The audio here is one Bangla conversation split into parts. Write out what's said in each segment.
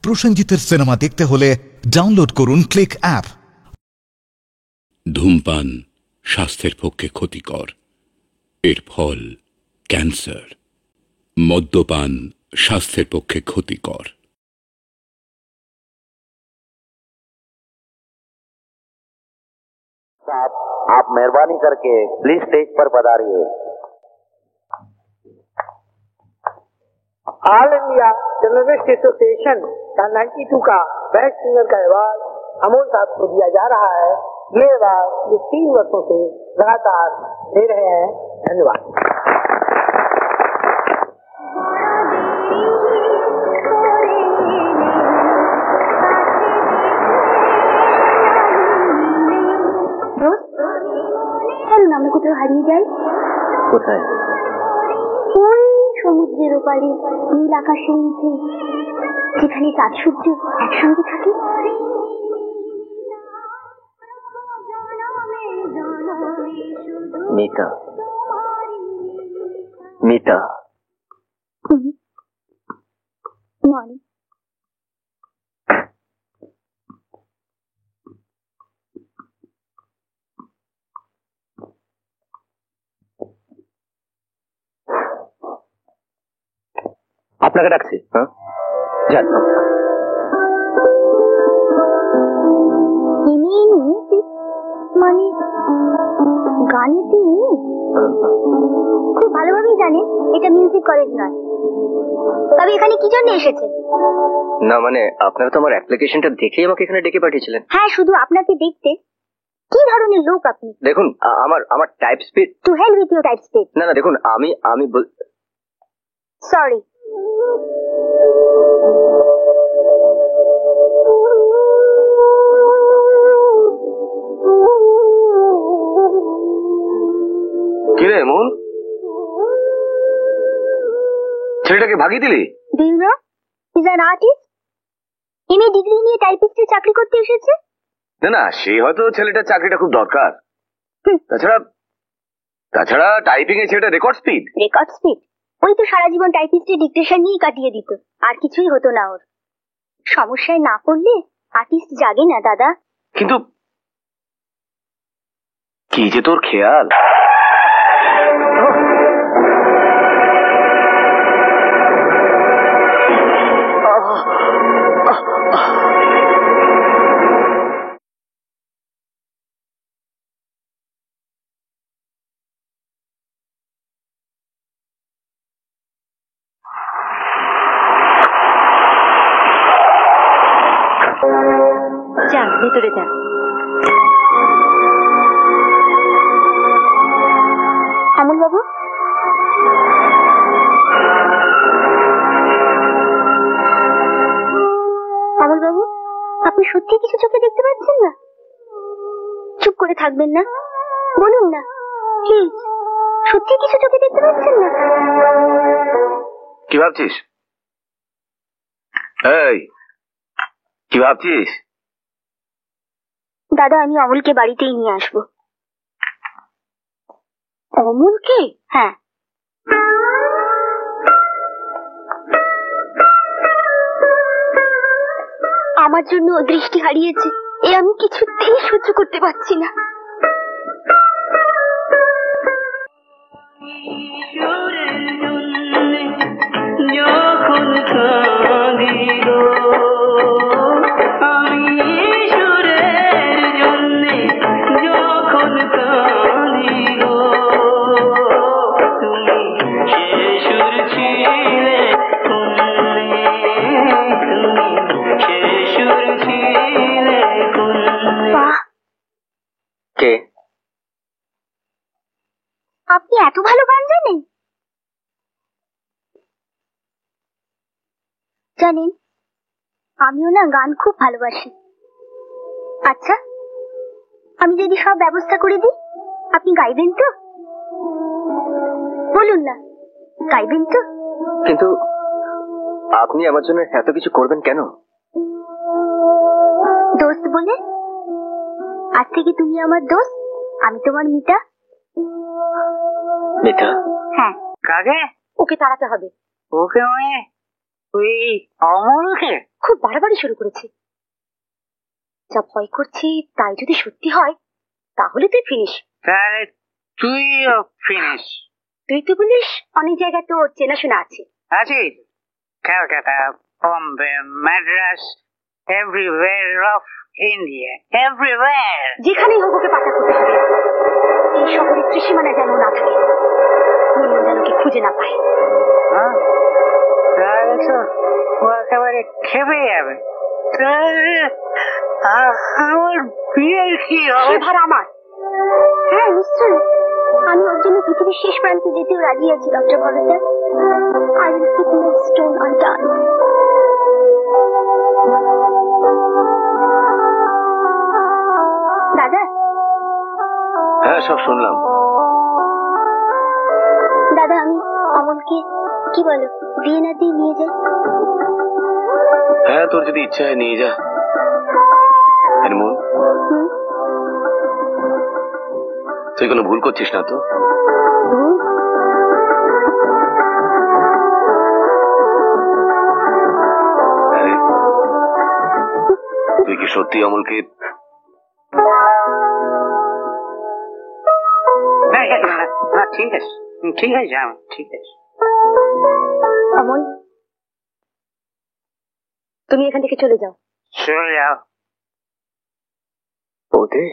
প্রসেনজিতের সিনেমা দেখতে হলে ডাউনলোড করুন ক্লিক অ্যাপ। ধূমপান স্বাস্থ্যের পক্ষে ক্ষতিকর, এর ফল ক্যান্সার। মদ্যপান স্বাস্থ্যের পক্ষে ক্ষতিকর। आप मेहरबानी करके प्लीज स्टेज पर पधारिए। ऑल इंडिया जर्नलिस्ट एसोसिएशन का 92 का बेस्ट सिंगर का अवार्ड अमोल साहब को दिया जा रहा है। ये अवार्ड ये 3 वर्षों से लगातार दे रहे हैं। धन्यवाद। আমি কোথাও হারিয়ে যাই। কোথায়? ওই সমুদ্রের ওপারে নীল আকাশের নিচে, যেখানে চাঁদ সূর্য একসঙ্গে থাকে। মিতা, মিতা। মর্নিং। আপনাকে ডাকছি। হ্যাঁ, যান। মানে গানেতে খুব ভালোভাবেই জানেন এটা মিউজিক কলেজ নয়। তবে এখানে কি জন্য এসেছেন? না মানে আপনারা তো আমার অ্যাপ্লিকেশনটা দেখেই আমাকে এখানে ডেকে পাঠিয়েছিলেন। হ্যাঁ, শুধু আপনাকে দেখতে। কি ধরনের লোক আপনি? দেখুন আমার type speed. To hell with your type speed. না না দেখুন আমি সরি। কিরে মন, ছেলেটাকে ভাগিয়ে দিলি? Do you know is an artist. MA degree নিয়ে টাইপিস্টের চাকরি করতে এসেছে। না না, সে হয়তো ছেলেটার চাকরিটা খুব দরকার। তাছাড়া টাইপিং এ ছেলেটা রেকর্ড স্পিড। Record speed? ওই তো সারা জীবন টাইপিস্টের ডিকটেশন নিয়ে কাটিয়ে দিত, আর কিছুই হতো না ওর। সমস্যায় না পড়লে আর্টিস্ট জাগে না দাদা। কিন্তু কি যে তোর খেয়াল। যান, ভেতরে যান। অমল বাবু, অমল বাবু, আপনি সত্যি কিছু চোখে দেখতে পাচ্ছেন না? চুপ করে থাকবেন না, বলুন না প্লিজ, সত্যি কিছু চোখে দেখতে পাচ্ছেন না? কি ভাবছিস? এই কি ভাবছিস? দাদা, আমি অমলকে বাড়িতেই নিয়ে আসবো। অমলকে? হ্যাঁ। আমার জন্য দৃষ্টি হারিয়েছে, এ আমি কিছুতেই সহ্য করতে পারছি না। আপনি এত ভালো গান জানেন? জানেন, আমিও না গান খুব ভালোবাসি। আচ্ছা, আমি যদি সব ব্যবস্থা করে দিই, আপনি গাইবেন তো? বলুন না, গাইবেন তো? কিন্তু আপনি আমার জন্য এত কিছু করবেন কেন? দোস্ত বলে? আজ থেকে তুমি আমার দোস্ত, আমি তোমার মিতা। মিতা? হ্যাঁ। কাকে? ওকে তাড়াতে হবে। ওকে মানে তুই অমলকে? খুব বাড়াবাড়ি শুরু করেছে। যা ভয় করছি তাই যদি সত্যি হয় তাহলে তুই ফিনিশ। তাহলে তুইও ফিনিশ। তুই তো বলিস অনেক জায়গায় তোর চেনাশোনা আছে। আছে, Calcutta, Bombay, Madras, everywhere of India, everywhere. যেখানেই হোক ওকে পাচার করতে হবে। এই শহরের ত্রিসীমানা যেন না থাকে, মূল্য যেন কি খুঁজে না পায়। তাহলে তো ও একেবারে খেপে যাবে। আমার বিয়ের কি হবে? ভার আমার। হ্যাঁ নিশ্চয়ই, আমি ওর জন্য পৃথিবীর শেষ প্রান্তে যেতেও রাজি আছি doctor Bharadwaj. I will keep no stone unturned. দাদা। হ্যাঁ সব শুনলাম। দাদা আমি অমলকে কি বলো দিয়ে না দিয়ে নিয়ে যাই? হ্যাঁ তোর যদি ইচ্ছা হয় নিয়ে যা। তুই কোনো ভুল করছিস না তো? ভুল? তুই কি সত্যি অমলকে? ঠিক আছে ঠিক আছে ঠিক আছে। অমল তুমি এখান থেকে চলে যাও। চলে যাও? ওতে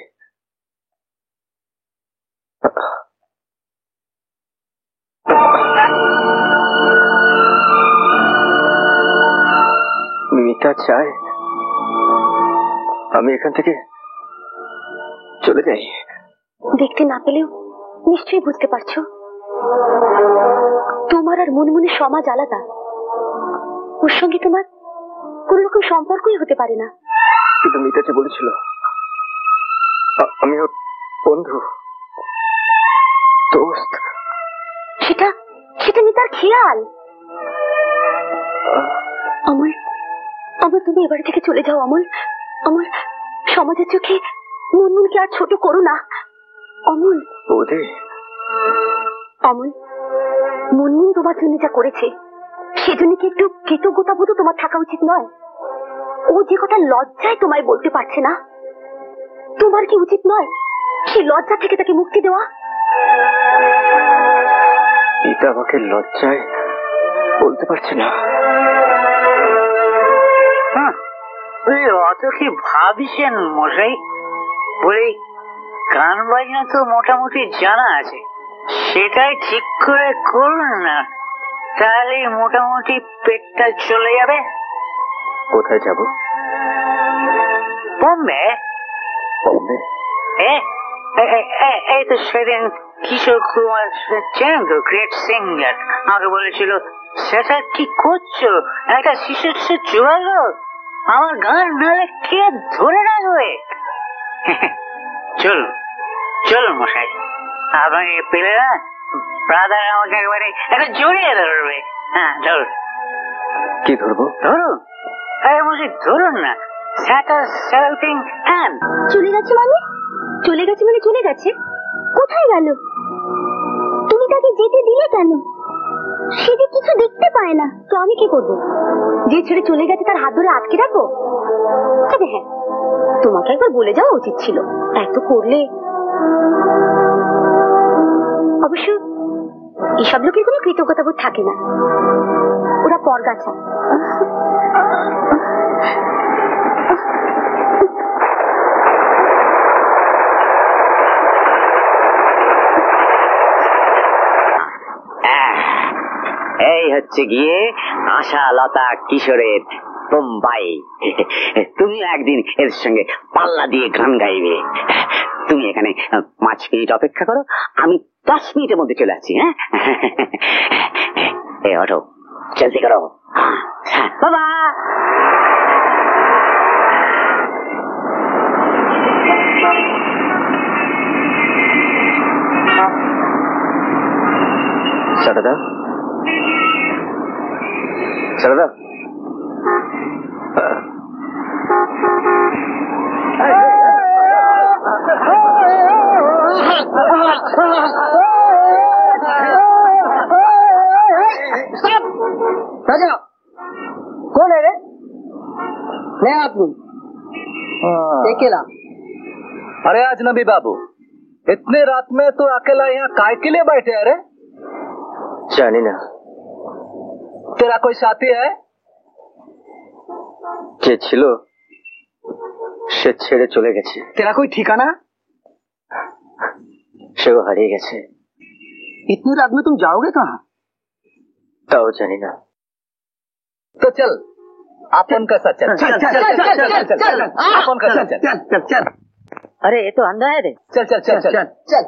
মিতা চায় আমি এখান থেকে চলে যাই। দেখতে না পেলেও নিশ্চয়ই বুঝতে পারছো তোমার আর মুনমুনের সমাজ আলাদা। ওর সঙ্গে তোমার কোন রকম সম্পর্কই হতে পারে না। কিন্তু মিতা যে বলেছিল আমি ওর বন্ধু, দোস্ত। সেটা সেটা মিতার খেয়াল। অমল অমল তুমি এবারে থেকে চলে যাও। অমল অমল সমাজের চোখে মুনমুনকে আর ছোট করো না। অমল অমল মুনমুন তোমার জন্য যা করেছে সেজন্য কি একটু কৃতজ্ঞতা বোধ তোমার থাকা উচিত নয়? ও যে কথা লজ্জায় তোমায় বলতে পারছে না, তোমার কি উচিত নয় সেই লজ্জা থেকে তাকে মুক্তি দেওয়া? এটা আমাকে লজ্জায় বলতে পারছে না। অত কি ভাবছেন মশাই? বলি গান বাজনা তো মোটামুটি জানা আছে, সেটাই ঠিক করে করুন না, তাহলে মোটামুটি পেটটা চলে যাবে। কোথায় যাব? বম্বে। বম্বে? এই তো সেদিন কিশোর কুমার চেনেন তো, গ্রেট সিঙ্গার, আমাকে বলেছিল সেটা কি করছো, একটা শিশুর সে জোয়ালো, আমার গান নালে কে ধরে রাখবে? চলুন চলুন মশাই, আপনাকে পেলে না ব্রাদার আমাকে একবারে একটা জড়িয়ে ধরবে। হ্যাঁ ধরুন। কি ধরবো? ধরুন মশাই, ধরুন না। চলে গেছে মানে? চলে গেছে মানে চলে গেছে? কোথায় গেল? তুমি তাকে যেতে দিলে কেন? সে যে কিছু দেখতে পায় না। তো আমি কি করবো? যে ছেড়ে চলে গেছে তার হাত ধরে আটকে রাখবো? তবে হ্যাঁ, তোমাকে একবার বলে যাওয়া উচিত ছিল। এত করলে অবশ্য এসব লোকের কোনো কৃতজ্ঞতা বোধ থাকে না, ওরা পরগাছা। এই হচ্ছে গিয়ে আশালতা কিশোরের বোম্বাই। তুমি একদিন এর সঙ্গে পাল্লা দিয়ে গান গাইবে। তুমি এখানে 5 মিনিট অপেক্ষা করো, আমি 10 মিনিটের মধ্যে চলে আসছি। হ্যাঁ এই অটো জলদি করো বাবা। সারদা, সারদা, राजा कौन है रे? मैं आदमी अकेला। अरे अजनबी बाबू, इतने रात में तो अकेला यहाँ काय के लिए बैठे? अरे जानी ना। तेरा कोई साथी है? কে ছিল সে ছেড়ে চলে গেছে। तेरा कोई ठिकाना? সেও হারিয়ে গেছে। इतनी रात में तुम जाओगे कहाँ? তাও জানি না। तो चल अपन का सच चल चल चल चल चल चल अपन का सच चल चल। अरे ये तो अंधा है रे। चल चल चल चल चल।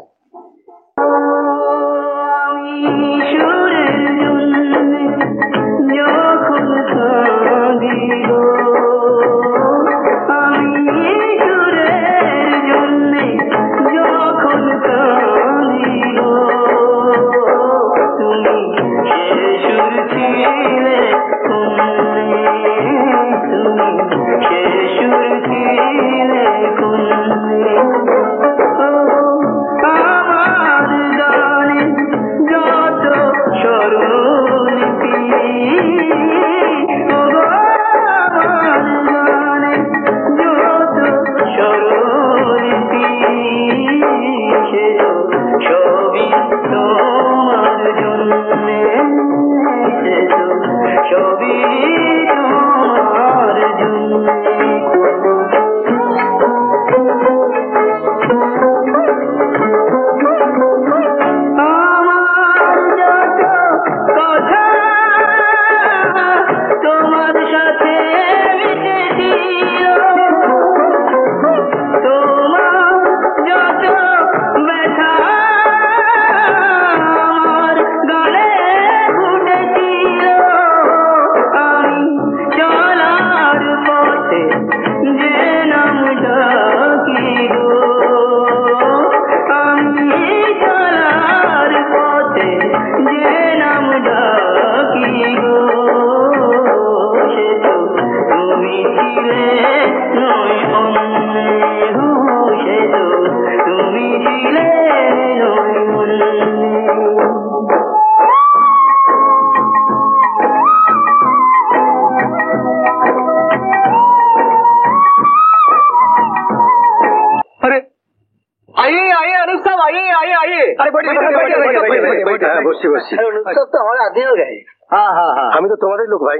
सब तो हमारे आदमी हो गए। हाँ हाँ हाँ, আমি তো তোমাদের লোক ভাই।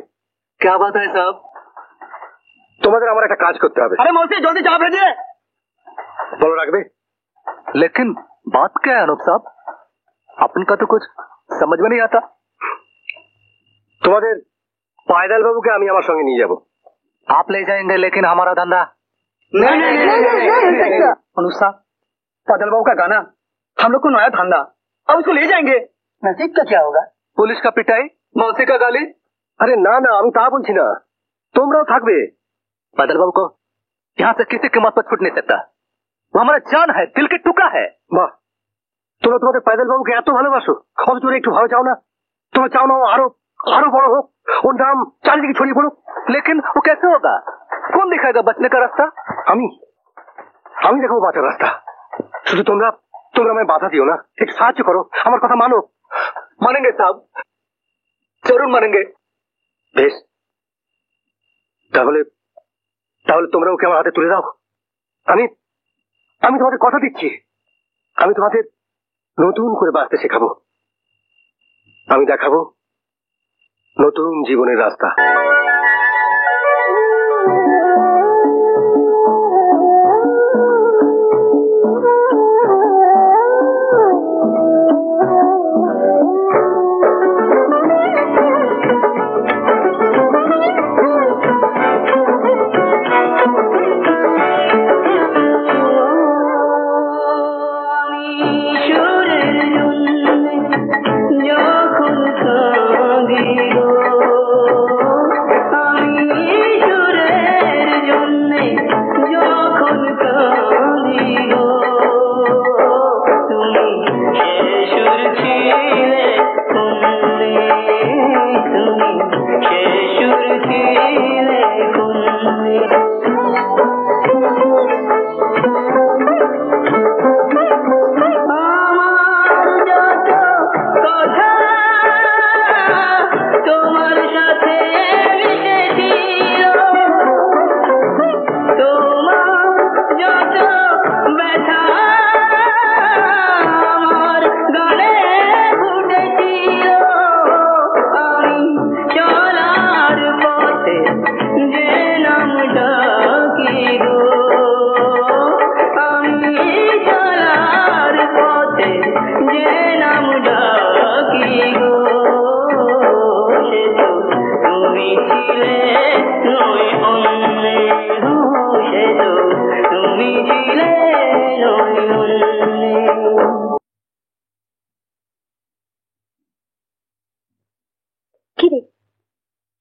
क्या बात है साहब? তোমাদের আমার একটা কাজ করতে হবে। अरे मौसी जल्दी चाय भेजिए। বলো রাখবে? लेकिन बात क्या है अनूप साहब? अपन का तो कुछ समझ में नहीं आता। তোমাদের পায়দাল বাবুকে আমি আমার সঙ্গে নিয়ে যাব। आप ले जाएंगे लेकिन हमारा धंधा नहीं। अनूप साहब, पैदल बाबू का गाना हम लोग को नया धंधा, अब उसको ले जाएंगे। नसीब का क्या होगा? पुलिस का पिटाई, मौसी का गाली। আরে না না, আমি তা বলছি না, তোমরাও থাকবে। पैदल बाबू को यहाँ से किसी कीमत पर छूट नहीं सकता। वो हमारा जान है, दिल के टुकड़ा है। বাহ, তোমরা তোমাদের পায়দাল বাবুকে এত ভালোবাসো, অথচ ওর একটু ভালো চাও না। তোমরা চাও না ও আরো আরো বড় হোক, ওর নাম চারিদিকে ছড়িয়ে পড়ুক। लेकिन वो कैसे होगा? कौन दिखाएगा बचने का रास्ता? আমি আমি দেখাবো বাঁচার রাস্তা। শুধু তোমরা তোমরা আমায় বাধা দিও না, একটু সাহায্য করো, আমার কথা মানো। मानेंगे साहब, जरूर मानेंगे। বেশ, তাহলে তাহলে তোমরা ওকে আমার হাতে তুলে দাও। আমি আমি তোমাদের কথা দিচ্ছি, আমি তোমাদের নতুন করে বাঁচতে শেখাবো। আমি দেখাবো নতুন জীবনের রাস্তা।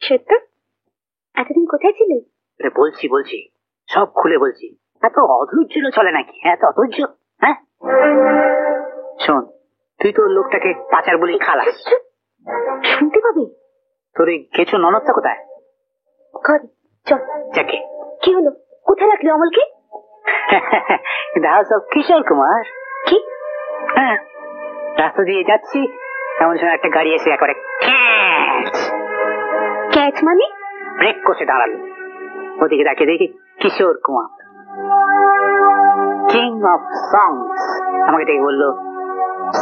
সত্য? এতদিন কোথায় ছিলি? বলছি বলছি, সব খুলে বলছি। এত অধৈর্য চলে নাকি? এত অধৈর্য? হ্যাঁ, শোন, তুই তো লোকটাকে পাচার বলেই খালাস। শুনতে পাবি? তোর এই কেঁচো ননদটা কোথায়? ঘরে চল। যাকে কি হলো? কোথায় রাখলি অমলকে? House of Kishore Kumar. কি? হ্যাঁ, রাস্তা দিয়ে যাচ্ছি, এমন সময় একটা গাড়ি এসে একবারে ক্যাচ মানে? ব্রেক করছে, দাঁড়ালো। ওদিকে তাকিয়ে দেখি কিশোর কুমার, কিং অফ সংস, আমাকে ডেকে বললো,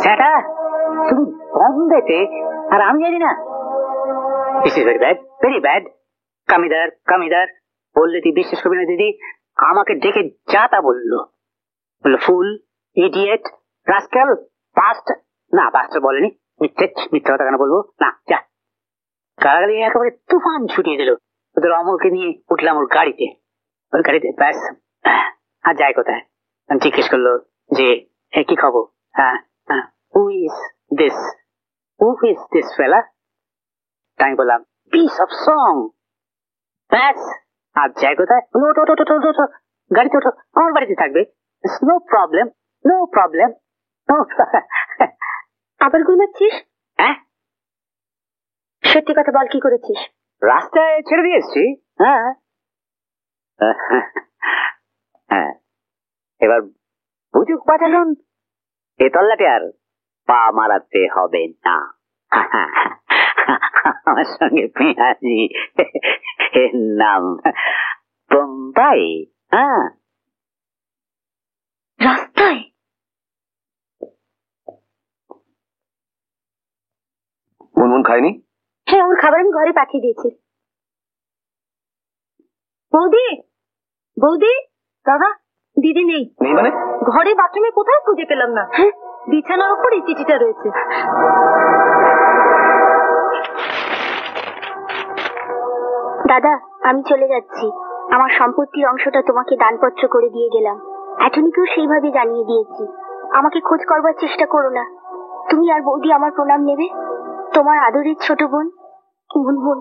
স্যাটা তুমি বম্বেতে আর আমি জানি না। This is very bad, very bad. কামিদার কামিদার বললে তুই বিশ্বাস করবি না দিদি, আমাকে ডেকে যা তা বললো। ফুল, ইডিয়েট, রাস্কেল, পাস্ট। না, পাস্ট বলেনি, মিথ্যা কথা কেন বলবো? না, যা। গালাগালি একেবারে তুফান ছুটিয়ে দিল। ওদের অমলকে নিয়ে উঠলাম ওর গাড়িতে। ওর গাড়িতে ব্যাস, আর যায় কোথায়? জিজ্ঞেস করলো যে কি খবর। হ্যাঁ, হু ইজ দিস ফেলা? আমি বললাম পিস অফ সং। ব্যাস, আর যায় কোথায়? ওঠো গাড়িতে ওঠো, আমার বাড়িতে থাকবে, নো প্রবলেম, নো প্রবলেম। আবার ঘুমাচ্ছিস? হ্যাঁ, সত্যি কথা বল, কি করেছিস? রাস্তায় ছেড়ে দিয়ে এসছি। হ্যাঁ, হ্যাঁ, এবার বুঝুক পাঠালুন, এ তল্লাটে আর পা মারাতে হবে না। আমার সঙ্গে পেঁয়াজি, এর নাম বোম্বাই। হ্যাঁ, রাস্তায়? মুনমুন খায়নি? হ্যাঁ, ওর খাবার আমি ঘরে পাঠিয়ে দিয়েছি। বৌদি, বৌদি, দাদা, দিদি নেই। নেই মানে? ঘরে বাথরুমে কোথায় খুঁজে পেলাম না। হ্যাঁ, বিছানার উপর এই চিঠিটা রয়েছে। দাদা, আমি চলে যাচ্ছি। আমার সম্পত্তির অংশটা তোমাকে দানপত্র করে দিয়ে গেলাম। অ্যাটর্নিকেও সেইভাবে জানিয়ে দিয়েছি। আমাকে খোঁজ করবার চেষ্টা করো না। তুমি আর বৌদি আমার প্রণাম নেবে। তোমার আদরের ছোট বোন মুনমুন।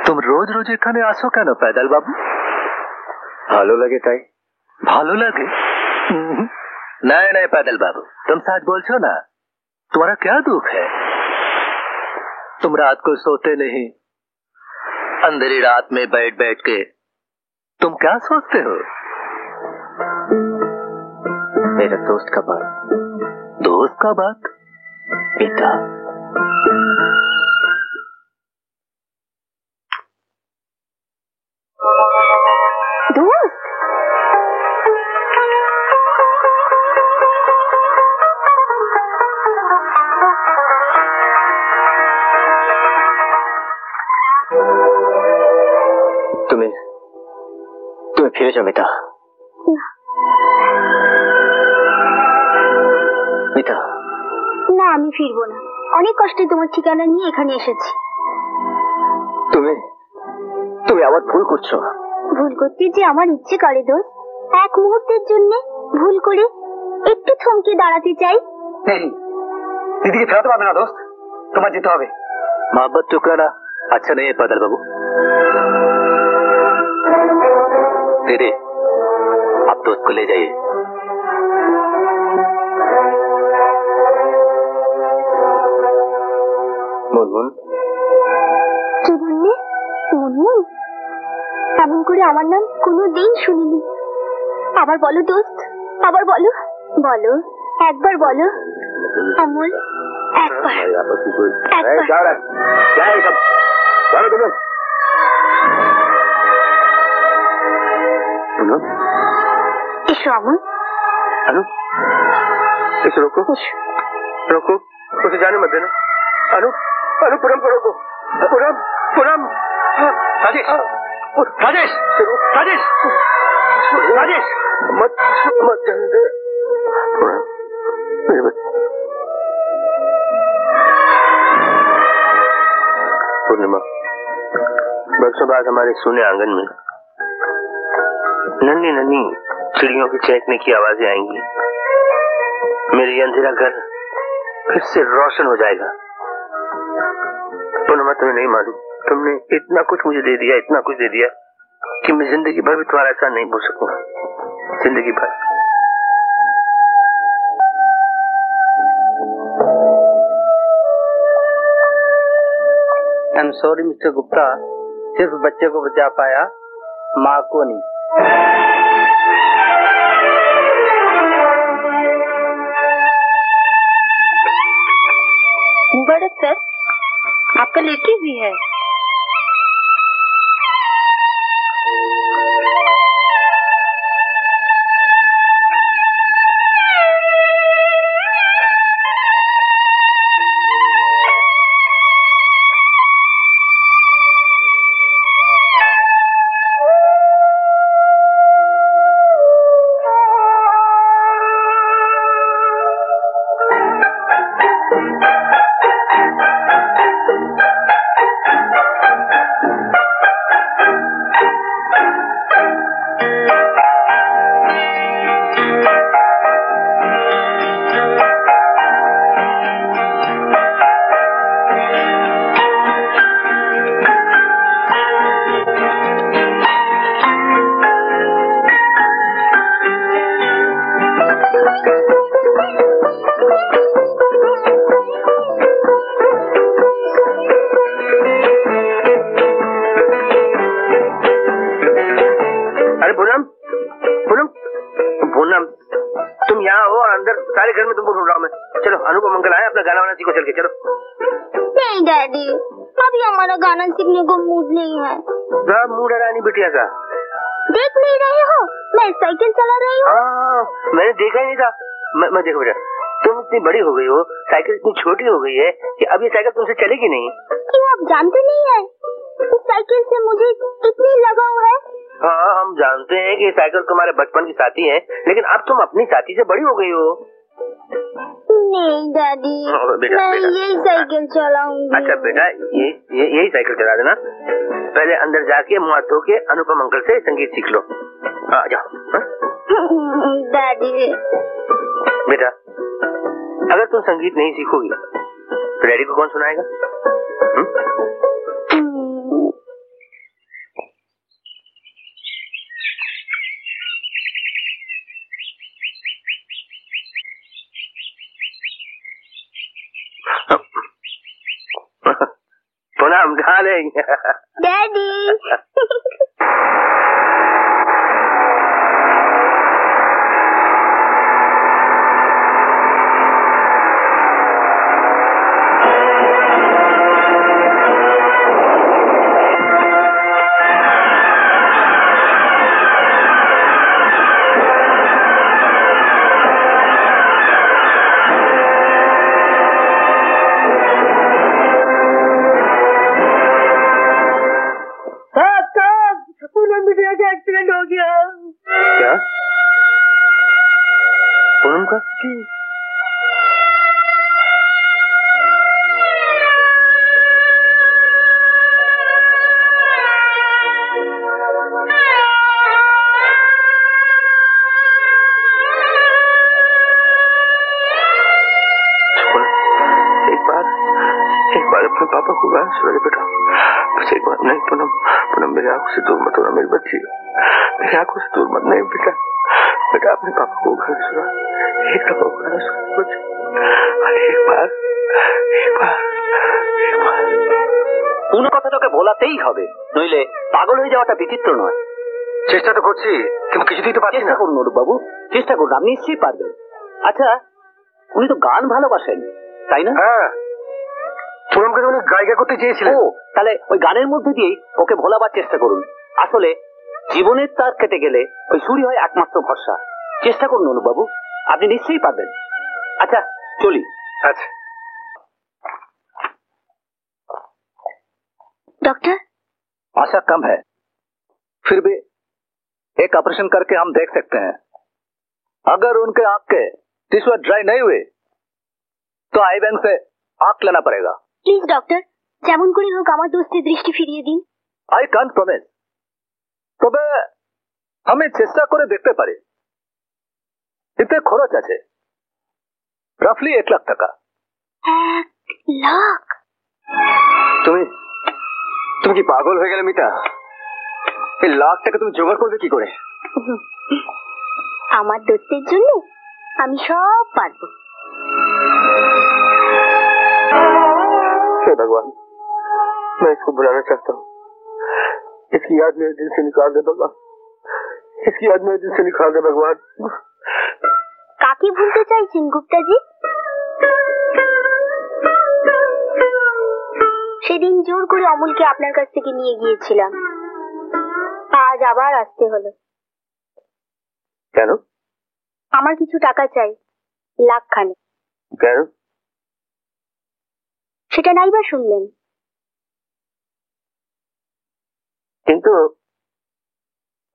तुम रोज रोज এখানে আসো কেন पैदल बाबू? ভালো লাগে তাই। ভালো লাগে? नहीं नहीं पैदल बाबू, तुम सच बोलছো ना। तुम्हारा क्या दुख है? तुम रात को सोते नहीं, अंधेरी रात में बैठ बैठ के तुम क्या सोचते हो? मेरा दोस्त का बात। दोस्त का बात? पिता। दोस्त? তুমি ফিরে যাও মিতা। মিতা। না, আমি ফিরবো না। অনেক কষ্টে তোমার ঠিকানা নিয়ে এখানে এসেছি। তুমি আবার ভুল করছো। ভুল করতে যে আমার ইচ্ছে করে দোস্ত। এক মুহূর্তের জন্য ভুল করে একটু থমকে দাঁড়াতে চাই। দিদিকে ফেরাতে পারবে না দোস্ত, তোমার যেতে হবে। मोहब्बत टुकराना अच्छा नहीं है पैदल बाबू। दीदी, आप दोस्त को ले जाइए। মুনমুন। কি বললে? মুনমুন? এমন করে আমার নাম কোনোদিন শুনিনি। আবার বলো দোস্ত, আবার বলো। বলো, একবার বলো। অমল, একবার। এসো অমল। अनु, इसे रोको। रोको, उसे जाने मत देना। अनु, अनु पुरम को रोको। पुरम, पुरम। राजेश, राजेश, राजेश, राजेश, मत जाने दे। पुरम, मेरे बच्चे। पूर्णिमा, बरसों बाद हमारे सोने आंगन में नन्ही नन्ही चिड़ियों की चहकने की आवाजें आएंगी। मेरी अंधेरा घर फिर से रोशन हो जाएगा। पूनम, तुम्हें नहीं मालूम, तुमने इतना कुछ मुझे दे दिया, इतना कुछ दे दिया कि मैं जिंदगी भर भी तुम्हारा ऐसा नहीं भूल सकूंगा, जिंदगी भर। I am sorry mister Gupta, सिर्फ बच्चे को बचा पाया, माँ को नहीं। मुबारक सर, आपका लड़की भी है। सारे घर में तुमको ढूंढ रहा हूँ मैं। चलो अनुपम अंकल आए, अपना गाना वाना सीखो चल के। चलो। नहीं डैडी, अभी हमारा गाना सीखने को मूड नहीं है। मूड है रानी बिटिया का? देख नहीं रहे हो, मैं साइकिल चला रही हूँ। मैंने देखा ही नहीं था। मैं देखो बेटा, तुम इतनी बड़ी हो गई हो, साइकिल इतनी छोटी हो गई है कि अब ये साइकिल तुमसे चलेगी नहीं। क्यों, आप जानते नहीं है इस साइकिल से मुझे कितनी लगाव है। हाँ, हम जानते हैं कि साइकिल तुम्हारे बचपन की साथी है, लेकिन अब तुम अपनी साथी से बड़ी हो गई हो। नहीं डैडी, मैं यही साइकिल चलाऊंगी। अच्छा बेटा, यही साइकिल चला देना। पहले अंदर जाके मुँह धो के अनुपम अंकल से संगीत सीख लो। आ जाओ। डैडी बेटा, अगर तुम संगीत नहीं सीखोगी तो डैडी को कौन सुनाएगा? प्रणाम डार्लिंग। डैडी एक्सीडेंट हो गया। क्या? पूनम का? एक बार अपने पापा को गाना सुना दे बेटा, बस एक बार। नहीं पूनम, पूनम मेरी आंखों से दूर मत होना मेरी बच्ची, मेरी आंखों से दूर मत। नहीं बेटा, बेटा अपने पापा को गाना सुना, एक दफा गाना सुना बच्ची, एक बार। কোন কথাটাকে বলাতেই হবে, নইলে পাগল হয়ে যাওয়াটা বিচিত্র নয়। চেষ্টা তো করছি, কিন্তু কিছুতেই তো পারছি না। চেষ্টা করুন অরূপ বাবু, চেষ্টা করুন, আপনি নিশ্চয়ই পারবেন। আচ্ছা, উনি তো গান ভালোবাসেন, তাই না? হ্যাঁ, পুনমকে তো উনি গায়িকা করতে চেয়েছিলেন। ও, তাহলে ওই গানের মধ্যে দিয়েই ওকে ভোলাবার চেষ্টা করুন। আসলে জীবনের তার কেটে গেলে ওই সুরই হয় একমাত্র ভরসা। চেষ্টা করুন অনুপ বাবু, আপনি নিশ্চয়ই পারবেন। আচ্ছা চলি। अच्छा डॉक्टर, आशा कम है, फिर भी एक ऑपरेशन करके हम देख सकते हैं। अगर उनके आंख के टिश्यू ड्राई नहीं हुए तो आई बैंक से आंख लेना पड़ेगा। प्लीज डॉक्टर, যেমন করে হোক আমার দোস্তের দৃষ্টি ফিরিয়ে দিন। आई कांट प्रॉमिस, তবে আমি চেষ্টা করে দেখতে পারি। এতে খরচ আছে, রাফলি 1 লাখ টাকা। 1 লাখ? তুমি তুমি কি পাগল হয়ে গেলে মিতা? এই লাখ টাকা তুমি জোগাড় করবে কি করে? আমার দোস্তের জন্য আমি সব পারবো। हे भगवान, मैं इसको बुलाना चाहता हूँ। इसकी याद मेरे दिल से निकाल दे भगवान, इसकी याद मेरे दिल से निकाल दे भगवान। কাকে ভুলতে চাইছেন গুপ্তাজি? সেদিন জোর করে অমূলকে আপনার কাছ থেকে নিয়ে গিয়েছিলাম, আজ আবার আসতে হলো। কেন? আমার কিছু টাকা চাই, লাখখানেক। কেন? সেটা নাইবা শুনলেন। কিন্তু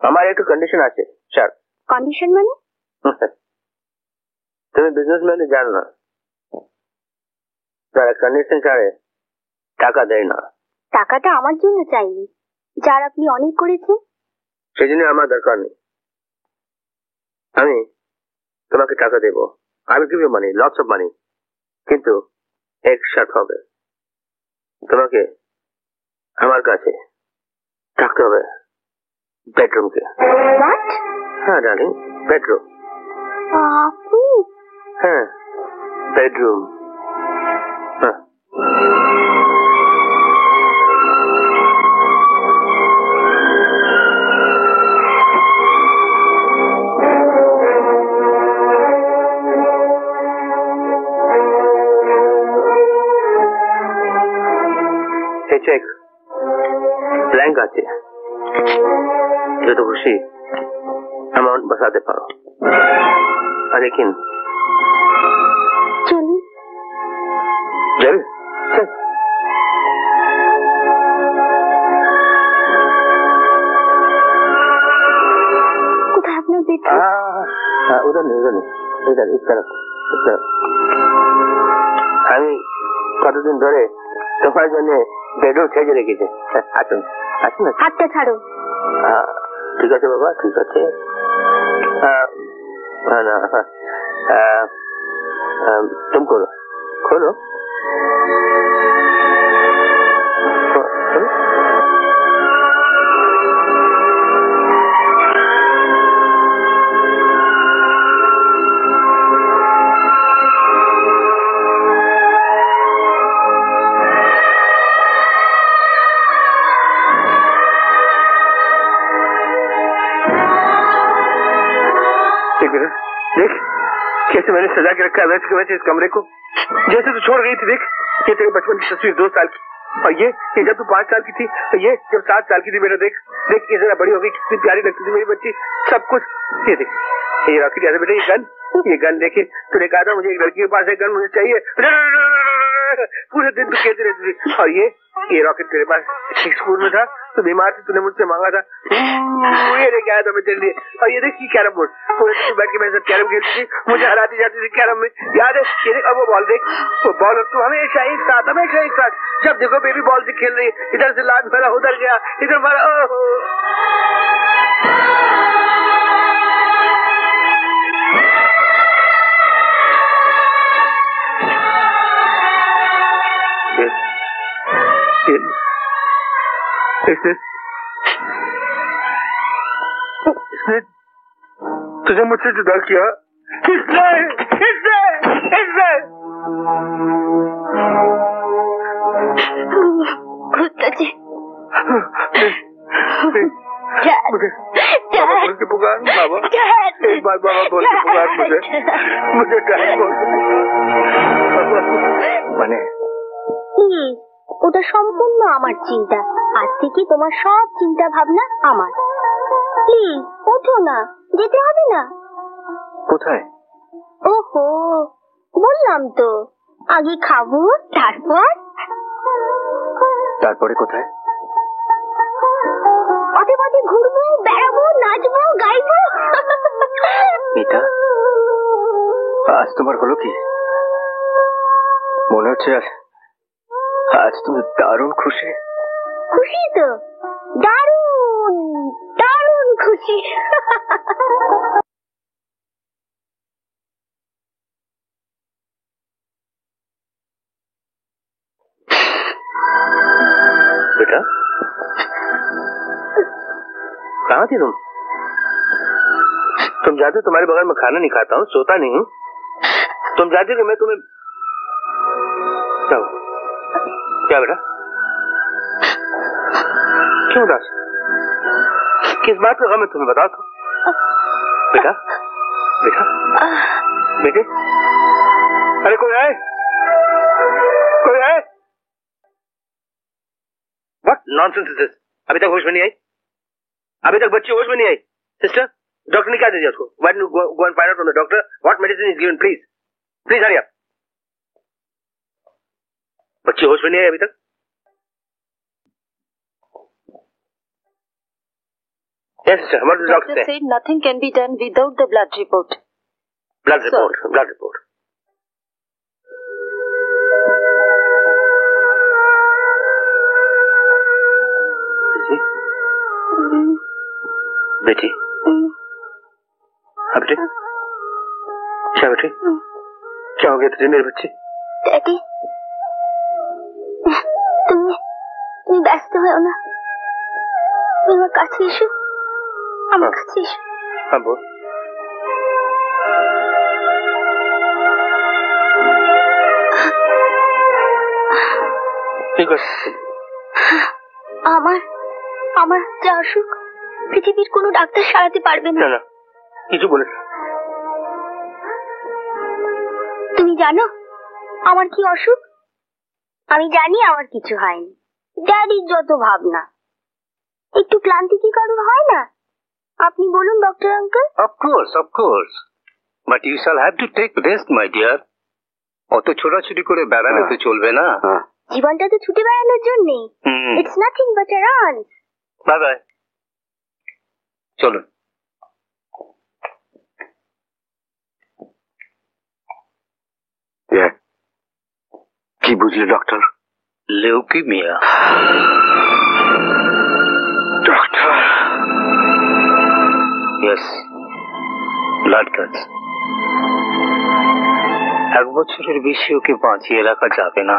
আমার একটু কন্ডিশন আছে স্যার। কন্ডিশন মানে? তুমি বিজনেসম্যান জানো না, তারা কন্ডিশন ছাড়ে টাকা দেয় না। টাকাটা আমার জন্য চাইনি, যার আপনি অনেক করেছেন। সেজন্য আমার দরকার নেই। আমি তোমাকে টাকা দেবো, আমি give you money, lots of money, কিন্তু এক শর্ত হবে, তোমাকে আমার কাছে থাকতে হবে বেডরুমকে। What? হ্যাঁ ডার্লিং, বেডরুম। আপনি? হ্যাঁ, বেডরুম। হ্যাঁ। চেক ব্ল্যাঙ্ক আছে, যত খুশি অ্যামাউন্ট বসাতে পারো। लेकिन চলুন। যাবে? চল। কোথায় আপনার বেডরুম? उधर नहीं, इधर इस तरफ। আমি কতদিন ধরে তোমার জন্য বেডরুম সেজে রেখেছে। আসুন আসুন। হাতটা ছাড়ো। ঠিক আছে বাবা, ঠিক আছে। तुम खोलो खोलो। देख कैसे मैंने सजा के रखा है वैसे के वैसे इस कमरे को, जैसे तू छोड़ गई थी। देख ये तेरे बचपन की तस्वीर 2 साल की, और ये जब तू 5 साल की थी, और ये जब 7 साल की थी। बेटा देख देख ये जरा बड़ी हो गई, कितनी प्यारी लगती थी मेरी बच्ची, सब कुछ। ये देख ये रॉकेट याद है बेटा, ये गन देखे तूने कहा था मुझे एक लड़की के पास एक गन मुझे चाहिए, पूरे दिन तू कहती रहती थी। और ये रॉकेट तेरे पास एक स्कूल में था, तो बीमार थी, तूने मुझसे मांगा था, ये लेके आया था मैं तेरे लिए। और ये देख कैरम बोर्ड, पूरे दिन बैठ के मेरे साथ कैरम खेलती थी, मुझे हराती जाती थी कैरम में, याद है? ये देख, और वो बॉल देख, वो बॉल तू हमेशा एक साथ जब देखो बेबी बॉल से खेल रही, इधर से लात मारा, उधर गया, इधर मारा। ओहो इसने तुझे मुझसे जुदा किया, गुप्ताजी बाबा बोल के पुकार, बाबा एक बार बाबा बोल के पुकार मुझे डैड बोल। মানে ওটা সম্পূর্ণ আমার চিন্তা, আজ থেকে তোমার সব চিন্তা ভাবনা আমার। প্লিজ ওঠো না, যেতে হবে না। কোথায়? ওহো বললাম তো, আগে খাবো তারপরে কোথায়? পথে পথে ঘুরবো, বেড়াবো, নাচবো, গাইবো। মিতা, আজ তোমার হলো কি? মনে হচ্ছে আজ তুমি দারুণ খুশি। খুশি তো, দারুণ দারুণ খুশি। बेटा कहाँ थी तुम जानते हो तुम्हारे बगैर मैं खाना नहीं खाता हूँ, सोता नहीं हूँ। तुम जानते हो कि मैं तुम्हें क्या बेटा क्यों उदास? किस बात का गम है तुम्हें बता दो बेटा। बेटा बेटे अरे कोई आए, कोई आए। What nonsense is this? अभी तक होश में नहीं आई, अभी तक बच्ची होश में नहीं आई। सिस्टर डॉक्टर ने क्या दे दिया उसको? Why don't you go and find out from the doctor what medicine is given please, please hurry up. बच्ची होश में नहीं आई अभी तक। Yes, sister. What did the doctor say? Said nothing can be done without the blood report. Blood report. Blood report. बेटी हाँ बेटे क्या बेटे क्या हो गया तुझे मेरे बच्चे? डैडी তুমি ব্যস্ত হও না, তুমি আমার কাছে এসো, আমার কাছে এসো। हाँ बोल। আমার আমার যা অসুখ পৃথিবীর কোনো ডাক্তার সারাতে পারবে না। না কিছু বলে তুমি জানো আমার কি অসুখ? আমি জানি আমার কিছু হয়নি, ড্যাডির যত ভাবনা। একটু ক্লান্তি কি কারণ হয় না? আপনি বলুন doctor uncle. Of course. But you shall have to take rest, my dear. অত ছোটাছুটি করে বেড়ালে তো চলবে না। জীবনটা তো ছুটে বেড়ানোর জন্যই। It's nothing but a run. Bye bye. চলুন। কি বুঝলে doctor? Leukaemia. Doctor yes, blood cancer. 1 বছরের বেশি ওকে বাঁচিয়ে রাখা যাবে না।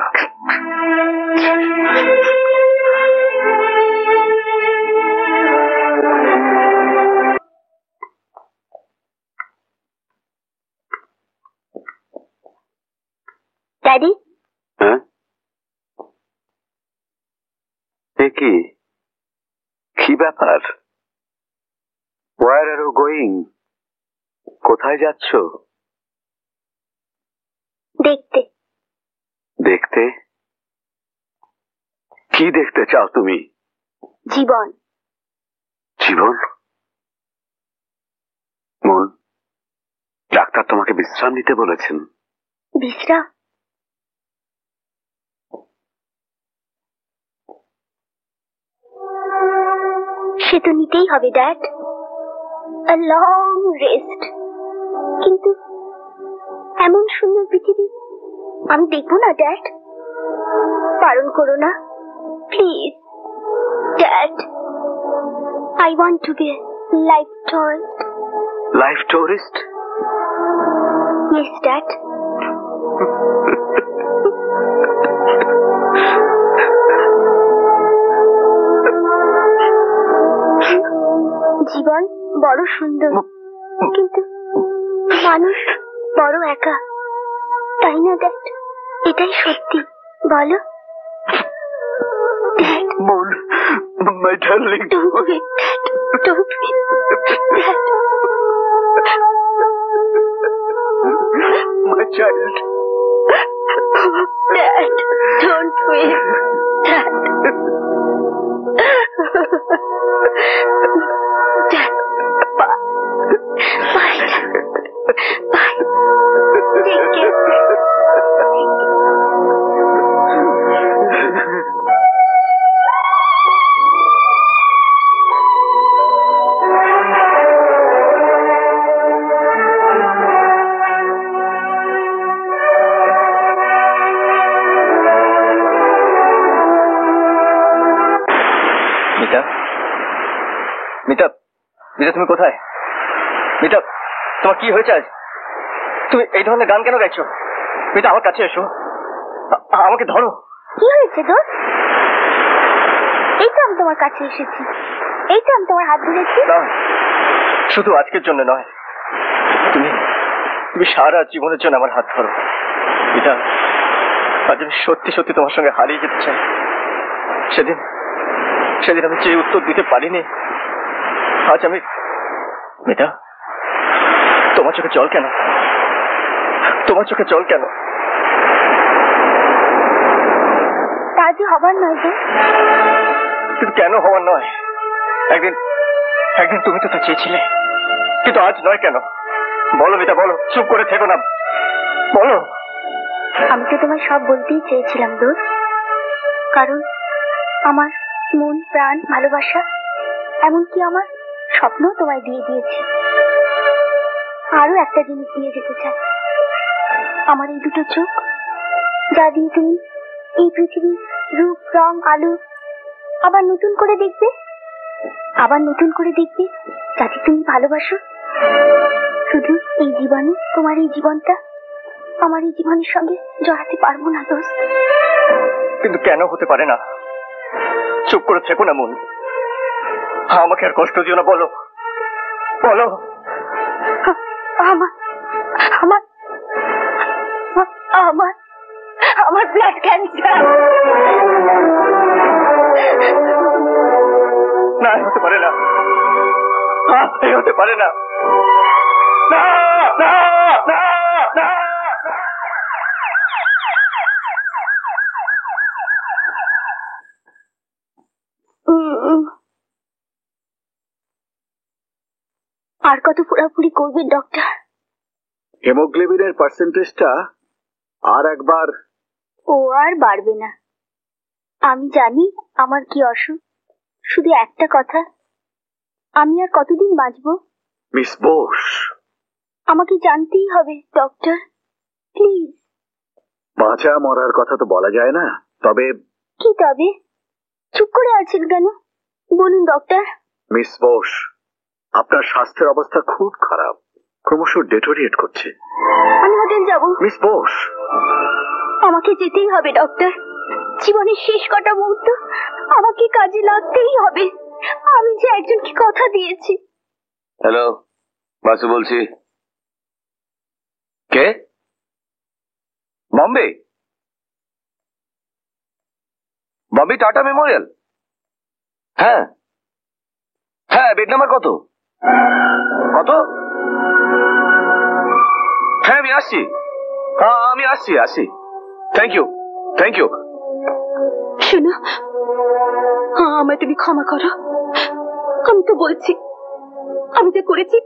ড্যাডি হ্যাঁ কি ব্যাপার? Where are you going? কোথায় যাচ্ছ? দেখতে। দেখতে? কি দেখতে চাও তুমি? জীবন। জীবন? মন, ডাক্তার তোমাকে বিশ্রাম নিতে বলেছেন। বিশ্রাম? সে তো নিতেই হবে ড্যাড, a long rest। কিন্তু এমন সুন্দর পৃথিবী আমি দেখবো না ড্যাড, বারণ করো না please dad. I want to be a life tourist. Life tourist? Yes, Dad. জীবন বড় সুন্দর, কিন্তু মানুষ বড় একা, তাই না ড্যাড? এটাই সত্যি, বলো ড্যাড? মন, my darling. Don't wait, Dad. Don't wait, Dad. My child. Dad, don't wait, Dad. Dad, bye. Bye, Dad. Bye. Take care. Mita, Mita তুমি কোথায়? মিতা, তোমার কি হয়েছে আজ? তুমি এই ধরনের গান কেন গাইছো? মিতা আমার কাছে এসো, আমাকে ধরো। কি হয়েছে দোস্ত? এই তো আমি তোমার কাছে এসেছি, এই তো আমি তোমার হাত ধরেছি। না, শুধু আজকের জন্য নয়, তুমি তুমি সারা জীবনের জন্য আমার হাত ধরো। এটা আজ আমি সত্যি সত্যি তোমার সঙ্গে হারিয়ে যেতে চাই। সেদিন সেদিন আমি যে উত্তর দিতে পারিনি, আজ আমি। মেয়েটা, তোমার চোখে জল কেন? তোমার চোখে জল কেন? তা যে হবার নয় যে। কিন্তু কেন হওয়ার নয়? একদিন একদিন তুমি তো তা চেয়েছিলে, কিন্তু আজ নয় কেন? বলো মিতা, বলো, চুপ করে থেকো না, বলো। আমি তো তোমায় সব বলতেই চেয়েছিলাম দোস্ত, কারণ আমার মন, প্রাণ, ভালোবাসা, এমনকি আমার স্বপ্ন তোমায় দিয়ে দিয়েছি। আরো একটা জিনিস দিয়ে যেতে চাই, আমার এই দুটো চোখ, যা দিয়ে তুমি এই পৃথিবীর রূপ, রং, আলো আবার নতুন করে দেখবে, আবার নতুন করে দেখবে, যাতে তুমি ভালোবাসো। শুধু এই জীবনে তোমার এই জীবনটা আমার এই জীবনের সঙ্গে জড়াতে পারবো না দোস্ত। কিন্তু কেন হতে পারে না? চুপ করে থেকো না মন, আমাকে আর কষ্ট দিও না, বলো বলো। আমার আমার আমার আমার ব্লাড ক্যান্সার। না, হতে পারে না, হতে পারে না, না না না না। আর কত পুরাপুরি করবে ডক্টর? হেমোগ্লোবিনের পার্সেন্টেজটা আর একবার। ও আর বাড়বে না। আমি জানি আমার কি অসুখ, শুধু একটা কথা, আমি আর কতদিন বাঁচবো? মিস বোস, আমাকে জানতেই হবে ডক্টর, প্লিজ। বাঁচা মরার কথা তো বলা যায় না, তবে। কি তবে? চুপ করে আছেন কেন? বলুন ডক্টর। মিস বোস, আপনার স্বাস্থ্যের অবস্থা খুব খারাপ, ক্রমশ ডেটোরিয়েট করছে। আমি হোটেল যাব। মিস বোস, আমাকে যেতেই হবে ডক্টর, জীবনের শেষ কটা মুহূর্ত আমাকে কাজে লাগতেই হবে। আমি যে একজনকে কথা দিয়েছি। হ্যালো, বাসু বলছি। কে? বম্বে? বম্বে টাটা মেমোরিয়াল? হ্যাঁ হ্যাঁ, বেড নাম্বার কত? কত? হ্যাঁ আমি আসছি, হ্যাঁ আমি আসছি। Thank you thank you. শোনো, আমায় তুমি ক্ষমা করো। আমি তো বলছি আমি যা করেছি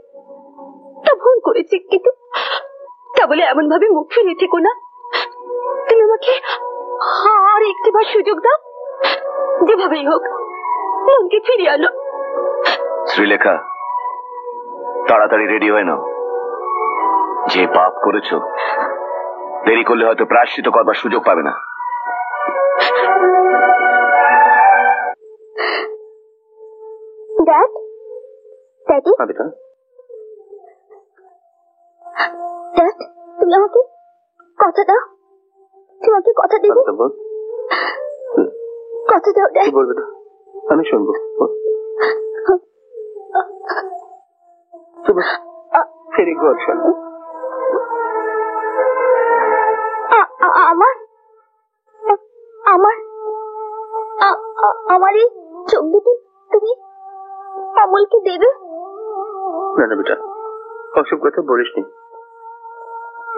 তা ভুল করেছি, কিন্তু তা বলে এমন ভাবে মুখ ফিরে থেকো না। তুমি আমাকে আর একটিবার সুযোগ দাও, যেভাবেই হোক মনকে ফিরিয়ে আনো। শ্রীলেখা, তাড়াতাড়ি রেডি হয়ে নাও। যে পাপ করেছো, দেরি করলে হয়তো প্রায়শ্চিত করবার সুযোগ পাবে না। ড্যাড, ড্যাডি, ড্যাড, তুমি আমাকে কথা দাও, তুমি আমাকে কথা দেবে? কথা দাও ড্যাড। বলবে না, আমি শুনবো। Very good. আমার আমার আমার এই চোখ দুটো তুমি অমলকে দেবে? না না বেটা, ওসব কথা বলিস নি।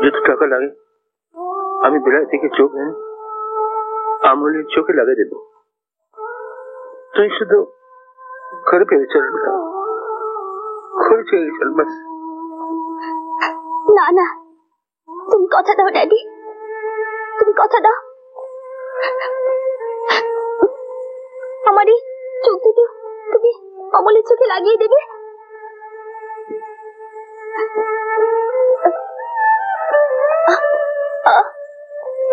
যত টাকা লাগে আমি বেলায় থেকে চোখ এনে আমলের চোখে লাগিয়ে দেবো। তুই শুধু ঘরে ফিরে চল বেটা, ঘরে চলে চল বাস। না না, তুমি কথা দাও ড্যাডি, তুমি কথা দাও। আমার এই চোখ দুটো তুমি অমলের চোখে লাগিয়ে দেবে?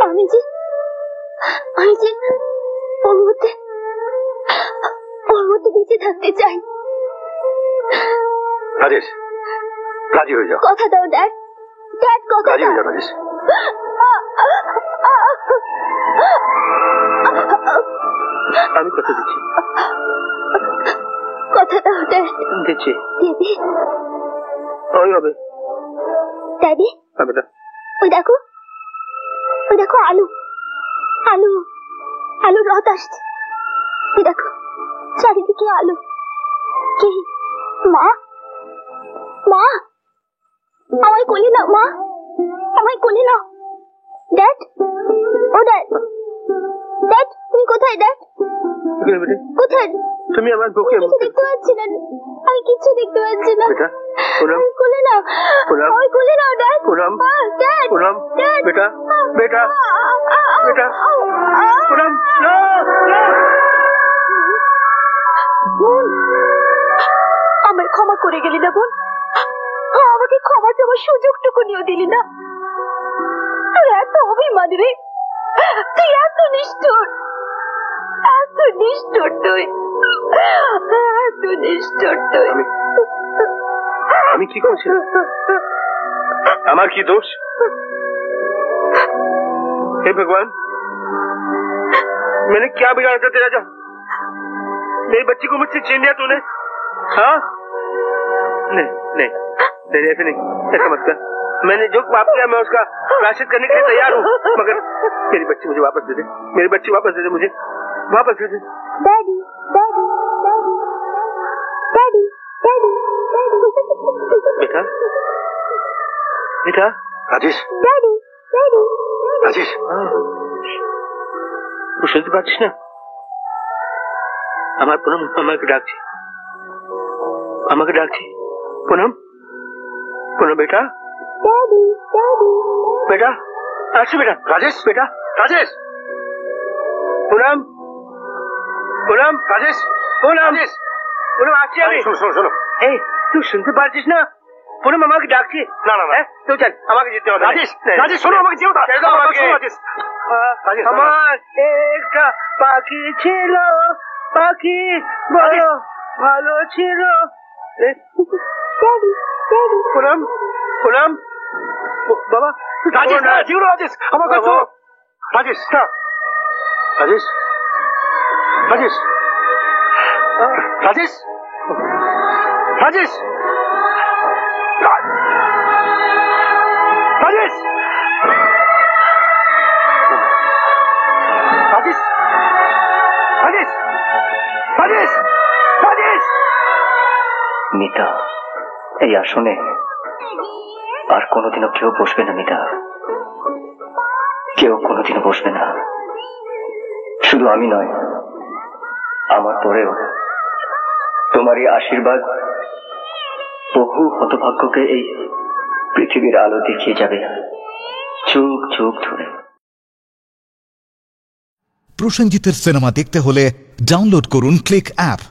আমি যে ওর মধ্যে বেঁচে থাকতে চাই। রাজেশ, রাজি হয়ে যাও। কথা দাও ড্যাড, ড্যাড কথা রাজি দাও। হয়ে যাও রাজেশ। আমি কথা দিচ্ছি। কথা দাও ড্যাড। দিচ্ছি। দিদি ওই হবে ড্যাডি। বেটা ওই দেখো আলু আলু আলুর রথ আসছে। ওই দেখো চারিদিকে আলু। কে? মা মা আমায় কোলে নাও, মা আমায় কোলে নাও। ড্যাড, ও ড্যাড, ড্যাড তুমি কোথায়? ড্যাড কোথায়? তুমি আমার বুকে কিছু দেখতে পাচ্ছি না, আমি কিছু দেখতে পাচ্ছি না। আমায় কোলে নাও, আমায় কোলে নাও ড্যাড। ড্যাড বেটা বেটা বেটা বোন, আমায় ক্ষমা করে গেলি না বোন? আমাকে ক্ষমা চাওয়ার সুযোগটুকু নিয়েও দিলি না। তুই এত অভিমান রে, তুই এত নিষ্ঠুর, এত নিষ্ঠুর তুই, এত নিষ্ঠুর তুই। আমি কি করছি? আমার কি দোষ? हे भगवान, मैंने क्या बिगाड़ा था तेरा? जा मेरी बच्ची को मुझसे छीन लिया तूने। हाँ नहीं नहीं नहीं, ऐसे नहीं, ऐसा मत कर। मैंने जो पाप किया मैं उसका प्रायश्चित करने के लिए तैयार हूँ, मगर मेरी बच्ची मुझे वापस दे दे, मेरी बच्ची वापस दे दे, मुझे वापस दे दे। Daddy daddy daddy daddy daddy बेटा बेटा राजेश, डैडी डैडी রাজেশ, শুনতে পাচ্ছিস না? আমার পুনম আমাকে ডাকছে, আমাকে ডাকছে। পুনম, পুনম বেটা, डैडी डैडी बेटा আসো বেটা। রাজেশ বেটা, রাজেশ, পুনম পুনম, রাজেশ পুনম, পুনম আসছি আমি। শোনো, এই তুই শুনতে পাচ্ছিস না? পুনম আমাকে ডাকছে। না না না, তুই চল, আমাকে যেতে হবে। রাজেশ রাজেশ শোনো, আমাকে যেও না। রাজেশ, আমার একটা পাখি ছিল, পাখি বড় ভালো ছিল। डैडी डैडी পুনম পুনম বাবা, রাজেশ না, যেও না রাজেশ, আমার কথা। রাজেশ না, রাজেশ রাজেশ রাজেশ রাজেশ রাজেশ রাজেশ রাজেশ রাজেশ রাজেশ। মিতা, এই আসনে আর কোনোদিনও কেউ বসবে না মিতা, কেউ কোনোদিনও বসবে না। শুধু আমি নয়, আমার পরেও তোমারই আশীর্বাদ বহু হতভাগ্যকে এই পৃথিবীর আলো দেখিয়ে যাবে যুগ যুগ ধরে। প্রসেনজিতের সিনেমা দেখতে হলে ডাউনলোড করুন ক্লিক অ্যাপ।